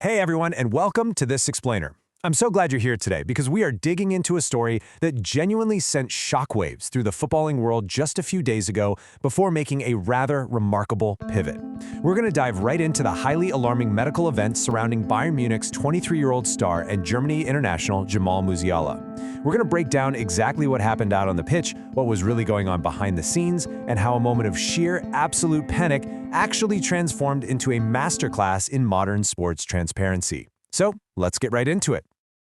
Hey everyone, and welcome to This Explainer. I'm so glad you're here today because we are digging into a story that genuinely sent shockwaves through the footballing world just a few days ago before making a rather remarkable pivot. We're going to dive right into the highly alarming medical events surrounding Bayern Munich's 23-year-old star and Germany international Jamal Musiala. We're going to break down exactly what happened out on the pitch, what was really going on behind the scenes, and how a moment of sheer, absolute panic actually transformed into a masterclass in modern sports transparency. So, let's get right into it.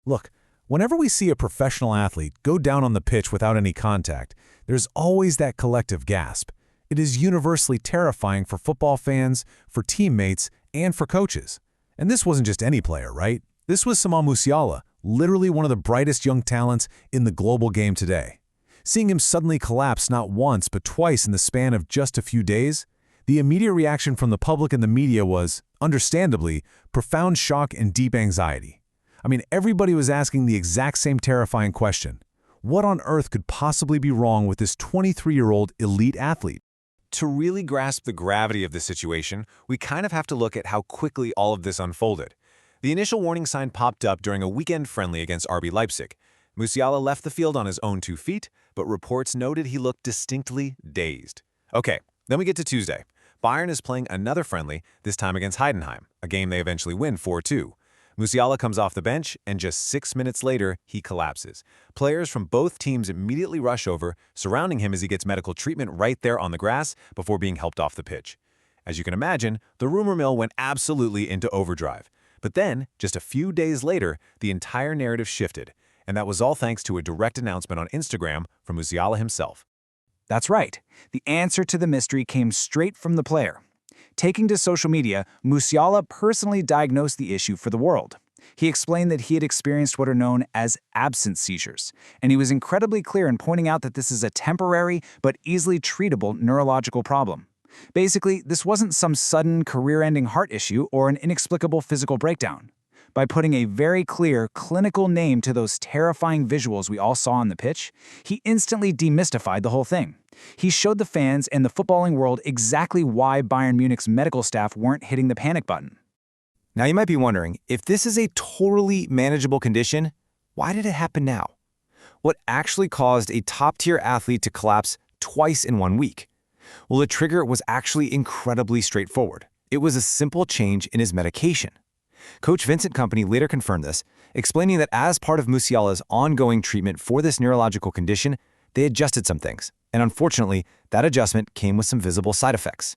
Look, whenever we see a professional athlete go down on the pitch without any contact, there's always that collective gasp. It is universally terrifying for football fans, for teammates, and for coaches. And this wasn't just any player, right? This was Jamal Musiala, literally one of the brightest young talents in the global game today. Seeing him suddenly collapse not once but twice in the span of just a few days, the immediate reaction from the public and the media was, understandably, profound shock and deep anxiety. I mean, everybody was asking the exact same terrifying question. What on earth could possibly be wrong with this 23-year-old elite athlete? To really grasp the gravity of the situation, we kind of have to look at how quickly all of this unfolded. The initial warning sign popped up during a weekend friendly against RB Leipzig. Musiala left the field on his own 2 feet, but reports noted he looked distinctly dazed. Okay, then we get to Tuesday. Bayern is playing another friendly, this time against Heidenheim, a game they eventually win 4-2. Musiala comes off the bench, and just 6 minutes later, he collapses. Players from both teams immediately rush over, surrounding him as he gets medical treatment right there on the grass before being helped off the pitch. As you can imagine, the rumor mill went absolutely into overdrive. But then, just a few days later, the entire narrative shifted, and that was all thanks to a direct announcement on Instagram from Musiala himself. That's right. The answer to the mystery came straight from the player. Taking to social media, Musiala personally diagnosed the issue for the world. He explained that he had experienced what are known as absence seizures, and he was incredibly clear in pointing out that this is a temporary but easily treatable neurological problem. Basically, this wasn't some sudden career-ending heart issue or an inexplicable physical breakdown. By putting a very clear, clinical name to those terrifying visuals we all saw on the pitch, he instantly demystified the whole thing. He showed the fans and the footballing world exactly why Bayern Munich's medical staff weren't hitting the panic button. Now you might be wondering, if this is a totally manageable condition, why did it happen now? What actually caused a top-tier athlete to collapse twice in 1 week? Well, the trigger was actually incredibly straightforward. It was a simple change in his medication. Coach Vincent Kompany later confirmed this, explaining that as part of Musiala's ongoing treatment for this neurological condition, they adjusted some things, and unfortunately, that adjustment came with some visible side effects.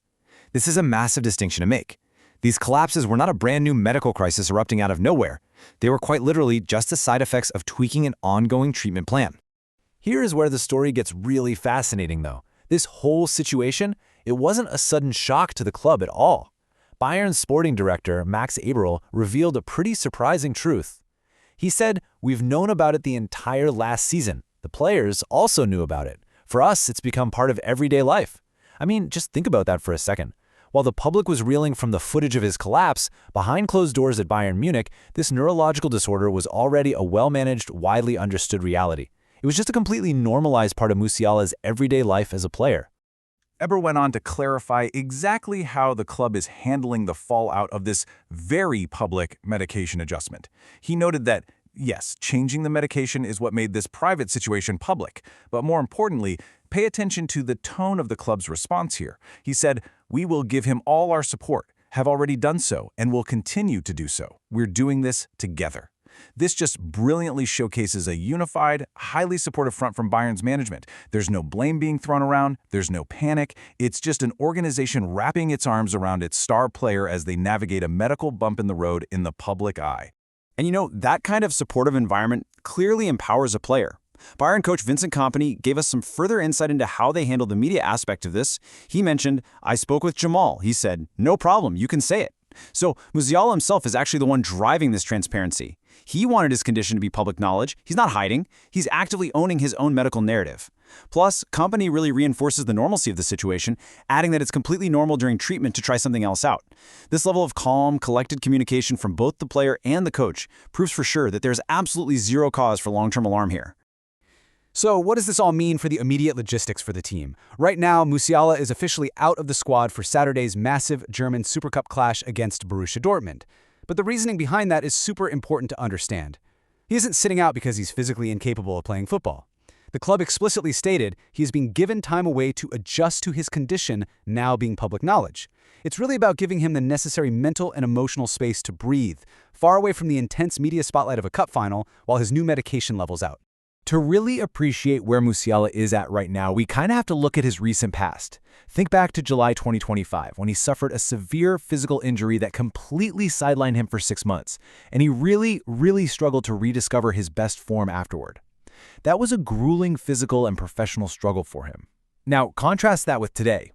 This is a massive distinction to make. These collapses were not a brand new medical crisis erupting out of nowhere. They were quite literally just the side effects of tweaking an ongoing treatment plan. Here is where the story gets really fascinating, though. This whole situation, it wasn't a sudden shock to the club at all. Bayern's sporting director, Max Eberl, revealed a pretty surprising truth. He said, "We've known about it the entire last season. The players also knew about it. For us, it's become part of everyday life." I mean, just think about that for a second. While the public was reeling from the footage of his collapse, behind closed doors at Bayern Munich, this neurological disorder was already a well-managed, widely understood reality. It was just a completely normalized part of Musiala's everyday life as a player. Eberl went on to clarify exactly how the club is handling the fallout of this very public medication adjustment. He noted that, yes, changing the medication is what made this private situation public, but more importantly, pay attention to the tone of the club's response here. He said, "We will give him all our support, have already done so, and will continue to do so. We're doing this together." This just brilliantly showcases a unified, highly supportive front from Bayern's management. There's no blame being thrown around, there's no panic. It's just an organization wrapping its arms around its star player as they navigate a medical bump in the road in the public eye. And you know, that kind of supportive environment clearly empowers a player. Bayern coach Vincent Kompany gave us some further insight into how they handle the media aspect of this. He mentioned, "I spoke with Jamal. He said, 'No problem, you can say it.'" So Musiala himself is actually the one driving this transparency. He wanted his condition to be public knowledge. He's not hiding. He's actively owning his own medical narrative. Plus, Kompany really reinforces the normalcy of the situation, adding that it's completely normal during treatment to try something else out. This level of calm, collected communication from both the player and the coach proves for sure that there's absolutely zero cause for long-term alarm here. So what does this all mean for the immediate logistics for the team? Right now, Musiala is officially out of the squad for Saturday's massive German Super Cup clash against Borussia Dortmund. But the reasoning behind that is super important to understand. He isn't sitting out because he's physically incapable of playing football. The club explicitly stated he is being given time away to adjust to his condition now being public knowledge. It's really about giving him the necessary mental and emotional space to breathe, far away from the intense media spotlight of a cup final while his new medication levels out. To really appreciate where Musiala is at right now, we kind of have to look at his recent past. Think back to July 2025, when he suffered a severe physical injury that completely sidelined him for 6 months, and he really struggled to rediscover his best form afterward. That was a grueling physical and professional struggle for him. Now, contrast that with today.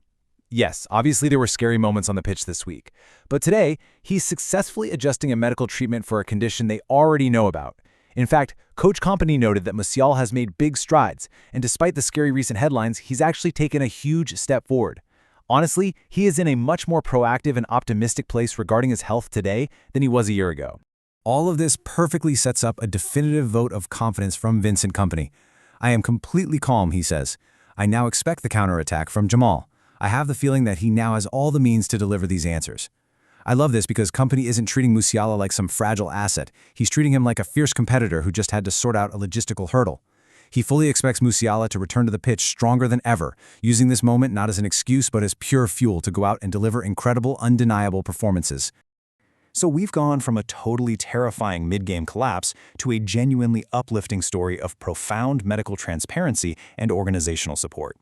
Yes, obviously there were scary moments on the pitch this week, but today, he's successfully adjusting a medical treatment for a condition they already know about. In fact, Coach Company noted that Musiala has made big strides, and despite the scary recent headlines, he's actually taken a huge step forward. Honestly, he is in a much more proactive and optimistic place regarding his health today than he was a year ago. All of this perfectly sets up a definitive vote of confidence from Vincent Kompany. I am completely calm, he says. I now expect the counterattack from Jamal. I have the feeling that he now has all the means to deliver these answers. I love this because Kompany isn't treating Musiala like some fragile asset. He's treating him like a fierce competitor who just had to sort out a logistical hurdle. He fully expects Musiala to return to the pitch stronger than ever, using this moment not as an excuse but as pure fuel to go out and deliver incredible, undeniable performances. So we've gone from a totally terrifying mid-game collapse to a genuinely uplifting story of profound medical transparency and organizational support.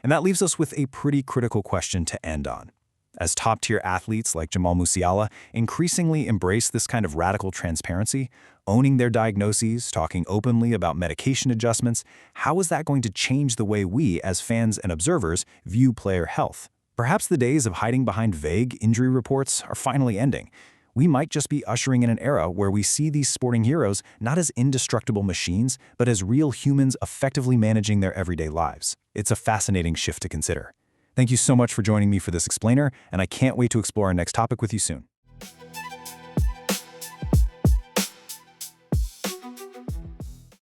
And that leaves us with a pretty critical question to end on. As top-tier athletes like Jamal Musiala increasingly embrace this kind of radical transparency, owning their diagnoses, talking openly about medication adjustments, how is that going to change the way we, as fans and observers, view player health? Perhaps the days of hiding behind vague injury reports are finally ending. We might just be ushering in an era where we see these sporting heroes not as indestructible machines, but as real humans effectively managing their everyday lives. It's a fascinating shift to consider. Thank you so much for joining me for this explainer, and I can't wait to explore our next topic with you soon.